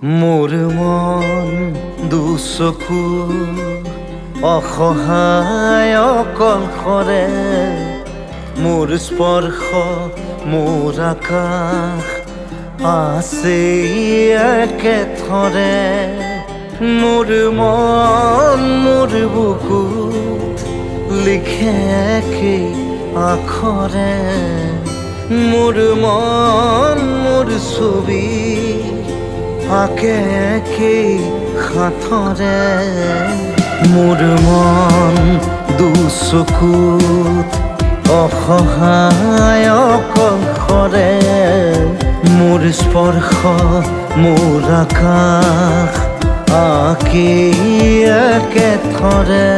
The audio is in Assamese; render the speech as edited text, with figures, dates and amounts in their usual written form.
মোৰ মন দুচকু অসহায় অকলশৰে মোৰ স্পৰ্শ মোৰ আকাশ আছে একেথৰে মোৰ মন মোৰ বুকুত লিখে একেই আখৰে মোৰ মন মোৰ ছবি আঁকে একেই সাঁথৰে মোৰ মন দুচকুত অসহায় অকলশৰে মোৰ স্পৰ্শ মোৰ আকাশ আঁকি একেথৰে